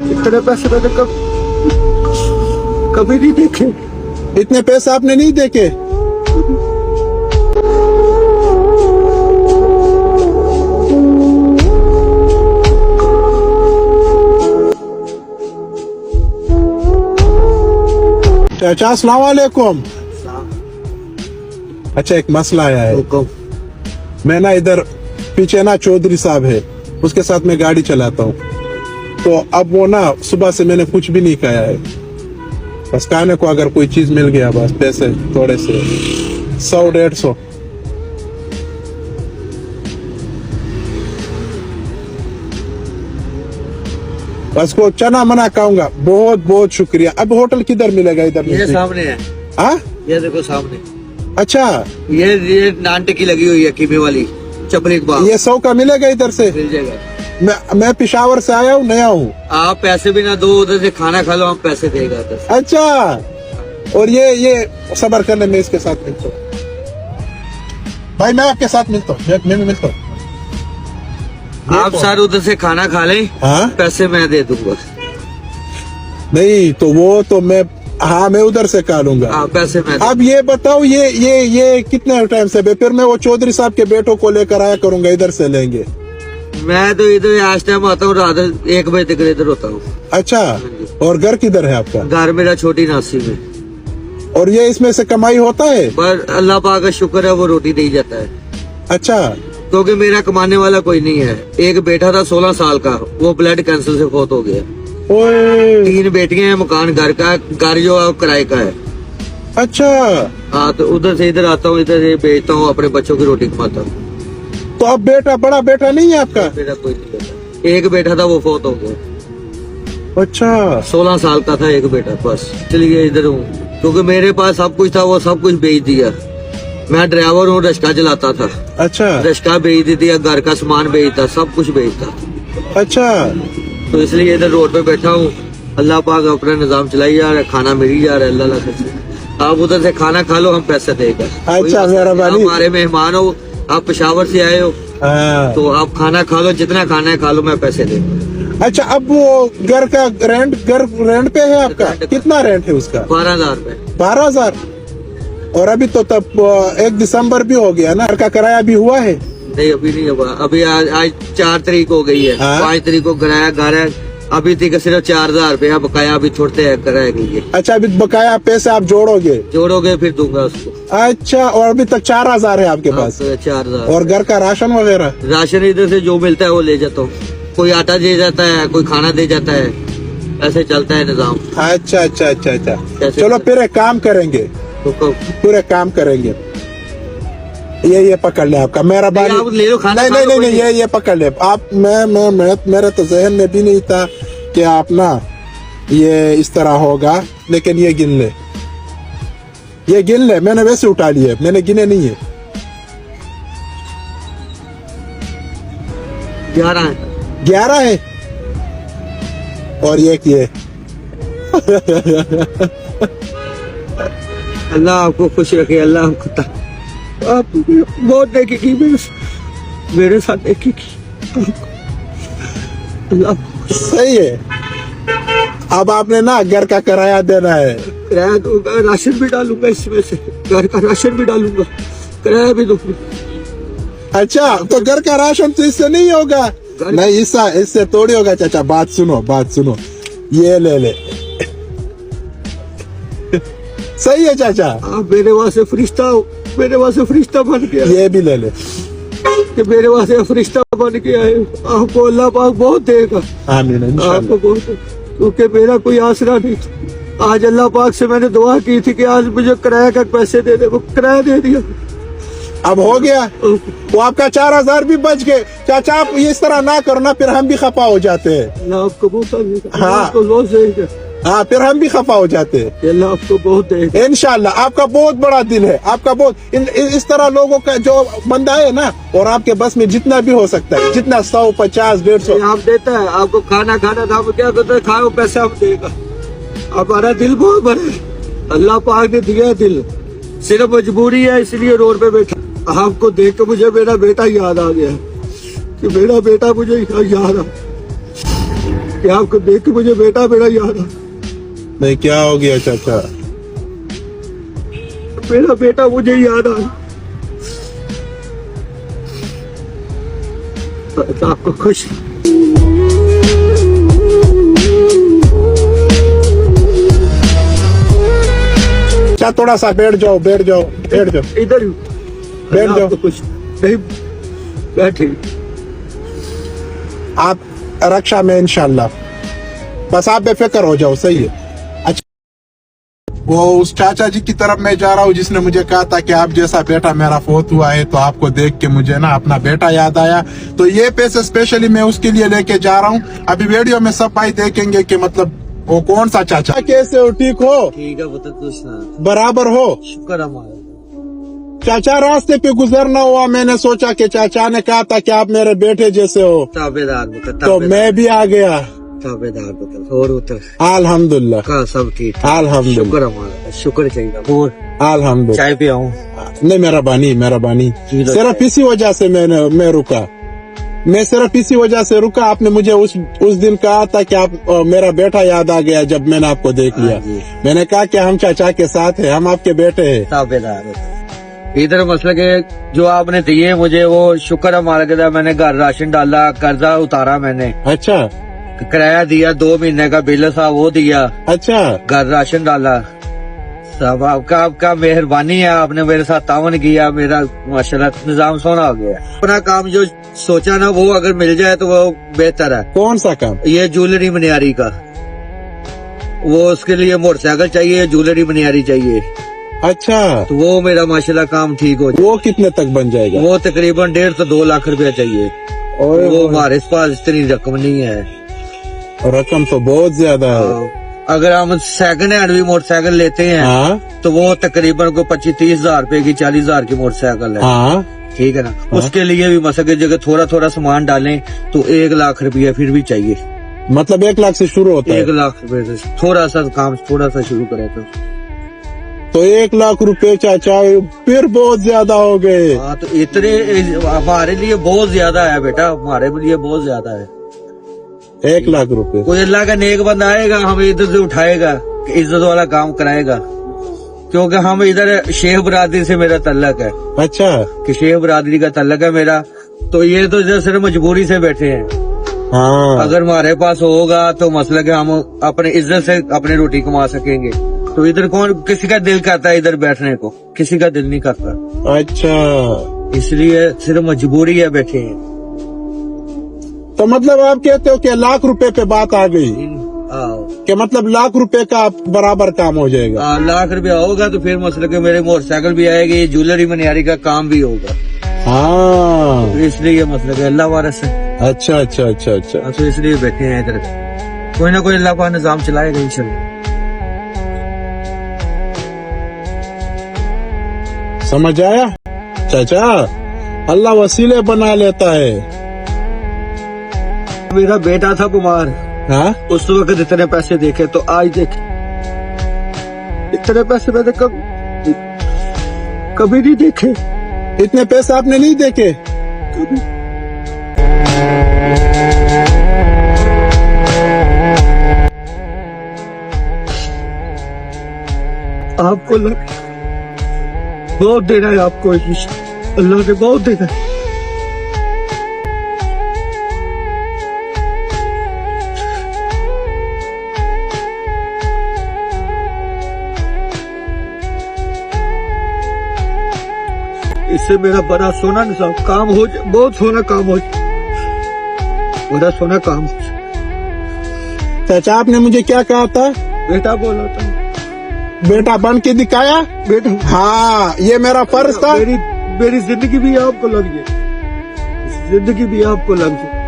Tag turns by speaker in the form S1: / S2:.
S1: इतने पैसे मैंने कभी नहीं देखे।
S2: इतने पैसे आपने नहीं देखे? चाचा अस्सलाम वालेकुम। अच्छा, एक मसला आया है। मैं ना इधर पीछे ना चौधरी साहब है, उसके साथ मैं गाड़ी चलाता हूँ। तो अब वो ना सुबह से मैंने कुछ भी नहीं खाया है। बस खाने को अगर कोई चीज मिल गया, बस पैसे थोड़े से 100-150। बस को चना मना खाऊंगा। बहुत बहुत शुक्रिया। अब होटल किधर मिलेगा इधर?
S1: ये सामने है।
S2: हाँ,
S1: ये देखो सामने।
S2: अच्छा,
S1: ये नान टिक्की लगी हुई है कीमे वाली, चपली के बाद।
S2: ये 100 का मिलेगा इधर से?
S1: मिल जाएगा।
S2: मैं पेशावर से आया हूँ, नया हूँ।
S1: आप पैसे भी ना दो, उधर से खाना खा लो, हम पैसे देगा।
S2: अच्छा, और ये सबर करने में इसके साथ मिलता हूँ। भाई मैं आपके साथ मिलता हूँ, मैं मिलता हूँ।
S1: आप सर उधर से खाना खा लें।
S2: हाँ,
S1: पैसे मैं दे दूंगा।
S2: नहीं तो वो तो मैं, हाँ मैं उधर से खा लूंगा।
S1: पैसे मैं। अब
S2: ये बताओ, ये कितने टाइम से? फिर मैं वो चौधरी साहब के बेटों को लेकर आया करूंगा, इधर से लेंगे।
S1: मैं तो इधर आज टाइम आता हूँ, रात 1 बजे तक इधर होता हूँ।
S2: अच्छा, और घर किधर है आपका?
S1: घर मेरा छोटी नासी में।
S2: और ये इसमें से कमाई होता है?
S1: पर अल्लाह पाक का शुक्र है, वो रोटी दे जाता है।
S2: अच्छा,
S1: क्योंकि मेरा कमाने वाला कोई नहीं है। एक बेटा था 16 साल का, वो ब्लड कैंसर से फौत हो गया। 3 बेटियां हैं, मकान घर का, घर जो है किराए का है।
S2: अच्छा,
S1: हाँ, तो उधर से इधर आता हूँ, इधर से बेचता हूँ, अपने बच्चों की रोटी कमाता हूँ।
S2: तो अब बड़ा बेटा नहीं है आपका?
S1: मेरा कोई नहीं बेटा। एक बेटा था, वो फौत हो गया।
S2: अच्छा,
S1: 16 साल का था एक बेटा। बस चलिए इधर हूँ, क्योंकि मेरे पास सब कुछ था, वो सब कुछ बेच दिया। मैं ड्राइवर हूँ, रिक्शा चलाता था।
S2: अच्छा,
S1: रिक्शा बेच दिया, घर का सामान बेचता, सब कुछ बेचता।
S2: अच्छा,
S1: तो इसलिए इधर रोड पे बैठा हूँ। अल्लाह पाक अपना निजाम चलाई जा रहा है, खाना मिल ही जा रहा है। अल्लाह आप उधर से खाना खा लो, हम पैसे देगा।
S2: अच्छा, मेहरबानी।
S1: हमारे मेहमान हो, आप पेशावर से आए हो, तो आप खाना खा लो, जितना खाना है खा लो, मैं पैसे देगा।
S2: अच्छा, अब वो घर का रेंट पे है आपका? कितना रेंट है उसका?
S1: 12,000 रुपए।
S2: 12,000? और अभी तो तब 1 दिसंबर भी हो गया ना, घर का किराया भी हुआ है?
S1: नहीं, अभी नहीं हुआ। अभी आज 4 तारीख हो गई है। 5 तारीख को किराया घर है, अभी तक सिर्फ 4,000 रुपया बकाया अभी छोड़ते हैं किराए के लिए।
S2: अच्छा, अभी बकाया पैसे आप जोड़ोगे
S1: फिर दूंगा उसको।
S2: अच्छा, और अभी तक 4,000 है आपके पास?
S1: 4,000।
S2: और घर का राशन वगैरह?
S1: राशन इधर से जो मिलता है वो ले जाता हूँ। कोई आटा दे जाता है, कोई खाना दे जाता है, ऐसे चलता है निजाम।
S2: अच्छा अच्छा अच्छा अच्छा, चलो फिर एक काम करेंगे, पूरे काम करेंगे। ये पकड़ ले आपका, मेहरबानी।
S1: ले लो खाना।
S2: नहीं, ये पकड़ ले आप। मेरे तो जहन में भी नहीं था कि आप ना ये इस तरह होगा, लेकिन ये गिन ले। मैंने वैसे उठा लिए, मैंने गिने नहीं है। 11 है। और ये
S1: अल्लाह आपको खुश रखे। अल्लाह आपको आप बहुत नेकी की, मेरे साथ नेकी की। अल्लाह
S2: सही है। अब आपने ना घर का किराया देना है।
S1: किराया दूंगा, राशन भी डालूंगा, इसमें से घर का राशन भी डालूंगा, किराया भी दूंगा।
S2: अच्छा, तो घर का राशन तो इससे नहीं होगा? नहीं, इससे थोड़ी होगा। चाचा बात सुनो, ये ले। सही है चाचा,
S1: आप मेरे वास्ते फरिश्ता हो, मेरे वास्ते फरिश्ता बन के।
S2: ये भी ले
S1: कि मेरे वास्ते फरिश्ता बन के आए। आपको अल्लाह पाक बहुत देगा।
S2: आमीन इंशाअल्लाह।
S1: आपको बहुत, क्योंकि मेरा कोई आसरा नहीं था। आज अल्लाह पाक से मैंने दुआ की थी कि आज मुझे किराया का पैसे दे दे, वो किराया दे दिया।
S2: अब हो गया, वो आपका 4,000 भी बच गए। चाचा आप इस तरह ना करो ना, फिर हम भी खफा हो जाते हैं।
S1: आपको बहुत,
S2: हाँ, फिर हम भी खफा हो जाते हैं।
S1: अल्लाह आपको बहुत देगा
S2: इंशाअल्लाह। आपका बहुत बड़ा दिल है, आपका बहुत। इस तरह लोगों का जो बंदा है ना, और आपके बस में जितना भी हो सकता है, जितना 100, 50, 150
S1: आप देता है। आपको खाना था, आप क्या करते हैं? खाओ, पैसा हम देगा। हमारा दिल बहुत बड़ा है, अल्लाह पाक ने दिया दिल, सिर्फ मजबूरी है, इसलिए रोड पे बैठा। आपको देख के मुझे मेरा बेटा याद आ गया कि मेरा बेटा मुझे याद आ। कि आपको देख के मुझे बेटा मेरा याद आ,
S2: नहीं क्या हो गया चाचा?
S1: मेरा बेटा मुझे याद आ। तो आपको खुश
S2: चाचा थोड़ा सा बैठ जाओ, बैठ जाओ, बैठ जाओ,
S1: इधर ही
S2: बैठ जाओ।
S1: आपको कुछ नहीं, बैठे।
S2: आप रक्षा में इंशाल्लाह, बस आप बेफिक्र हो जाओ, सही है। अच्छा, वो उस चाचा जी की तरफ मैं जा रहा हूँ जिसने मुझे कहा था कि आप जैसा बेटा मेरा फोत हुआ है, तो आपको देख के मुझे ना अपना बेटा याद आया, तो ये पैसे स्पेशली मैं उसके लिए लेके जा रहा हूँ। अभी वीडियो में सब भाई देखेंगे कि मतलब वो कौन सा चाचा। कैसे हो? ठीक हो?
S1: ठीक है पुत्र, कुछ ना,
S2: बराबर हो?
S1: शुक्र हमारा।
S2: चाचा रास्ते पे गुजरना हुआ, मैंने सोचा कि चाचा ने कहा था कि आप मेरे बेटे जैसे हो,
S1: ताबेदार पुत्र,
S2: तो मैं भी आ गया।
S1: ताबेदार पुत्र। और पुत्र
S2: अल्हम्दुलिल्लाह,
S1: का सब ठीक,
S2: अल्हम्दुलिल्लाह,
S1: शुक्र हमारा, शुक्र चाहिए। और
S2: अल्हम्दुलिल्लाह।
S1: चाय पे आऊँ?
S2: नहीं मेहरबानी, मेहरबानी। सिर्फ इसी वजह से मैं रुका, मैं सिर्फ इसी वजह से रुका। आपने मुझे उस दिन कहा था कि आप मेरा बेटा याद आ गया जब मैंने आपको देख लिया। मैंने कहा कि हम चाचा के साथ हैं, हम आपके बेटे हैं।
S1: ताबेदार इधर मसला के जो आपने दिए मुझे, वो शुक्र हमारा के, मैंने घर राशन डाला, कर्जा उतारा मैंने।
S2: अच्छा,
S1: किराया दिया, 2 महीने का बिल था वो दिया।
S2: अच्छा,
S1: घर राशन डाला। सब आपका मेहरबानी है, आपने मेरे साथ तावन किया, मेरा माशाल्लाह निजाम सोना हो गया। अपना काम जो सोचा ना वो अगर मिल जाए तो वो बेहतर है।
S2: कौन सा काम?
S1: ये ज्वेलरी मनियारी का, वो उसके लिए मोटरसाइकिल चाहिए, ज्वेलरी मनियारी चाहिए।
S2: अच्छा,
S1: तो वो मेरा माशाल्लाह काम ठीक हो जाए।
S2: वो कितने तक बन जाएगा?
S1: वो तकरीबन 1.5 से 2 लाख रुपया चाहिए।
S2: और
S1: वो हमारे पास इतनी रकम नहीं है।
S2: रकम तो बहुत ज्यादा है।
S1: अगर हम सेकंड हैंड भी मोटरसाइकिल लेते हैं,
S2: हाँ,
S1: तो वो तकरीबन को 25-30 हजार रुपए की, 40 हजार की मोटरसाइकिल है।
S2: हाँ,
S1: ठीक है ना।
S2: हाँ।
S1: उसके लिए भी मसले की जगह थोड़ा थोड़ा सामान डालें तो 1 लाख रुपया फिर भी चाहिए।
S2: मतलब 1 लाख से शुरू होता
S1: 1
S2: है?
S1: लाख रुपए से थोड़ा सा काम थोड़ा सा शुरू करें
S2: तो 1 लाख रुपए चाचा फिर बहुत ज्यादा हो गए।
S1: हाँ, तो इतने हमारे लिए बहुत ज्यादा है बेटा, हमारे लिए बहुत ज्यादा है।
S2: 1 लाख रुपए
S1: कोई अल्लाह का नेक बंदा आएगा, हमें इधर से उठाएगा, इज्जत वाला काम कराएगा, क्योंकि हम इधर शेख बरादरी से मेरा तल्लक है।
S2: अच्छा,
S1: कि शेख बरादरी का तल्लक है मेरा, तो ये तो जो सिर्फ मजबूरी से बैठे हैं।
S2: हाँ,
S1: अगर हमारे पास होगा तो मसला कि हम अपने इज्जत से अपनी रोटी कमा सकेंगे। तो इधर कौन, किसी का दिल करता है इधर बैठने को? किसी का दिल नहीं करता।
S2: अच्छा,
S1: इसलिए सिर्फ मजबूरी है बैठे हैं।
S2: तो मतलब आप कहते हो कि 1 लाख रुपए पे बात आ गई,
S1: आओ।
S2: कि मतलब 1 लाख रुपए का बराबर काम हो जाएगा?
S1: 1 लाख रुपया होगा तो फिर मसला कि मेरे मोटरसाइकिल भी आएगी, ज्वेलरी मनियारी का काम भी होगा।
S2: हाँ,
S1: तो इसलिए मसला कि अल्लाह वारस है।
S2: अच्छा, अच्छा, अच्छा, अच्छा।
S1: तो इसलिए बैठे हैं इधर, कोई ना कोई अल्लाह का निजाम चलाएगा इंशाल्लाह।
S2: समझ आया चाचा? अल्लाह वसीले बना लेता है।
S1: मेरा बेटा था बीमार,
S2: हाँ,
S1: उस वक्त इतने पैसे देखे, तो आज देखे इतने पैसे मैंने कभी नहीं देखे।
S2: इतने पैसे आपने नहीं देखे
S1: कभी। आपको बहुत देना है, आपको अल्लाह ने बहुत देना है। इससे मेरा बड़ा सोना निजाम काम हो जाए, बहुत सोना काम हो जाए, बड़ा सोना काम।
S2: चाचा आपने मुझे क्या कहा था?
S1: बेटा बोला था।
S2: बेटा बन के दिखाया?
S1: बेटा,
S2: हाँ, ये मेरा फर्ज था।
S1: मेरी जिंदगी भी आपको लग जाए, जिंदगी भी आपको लग जाए।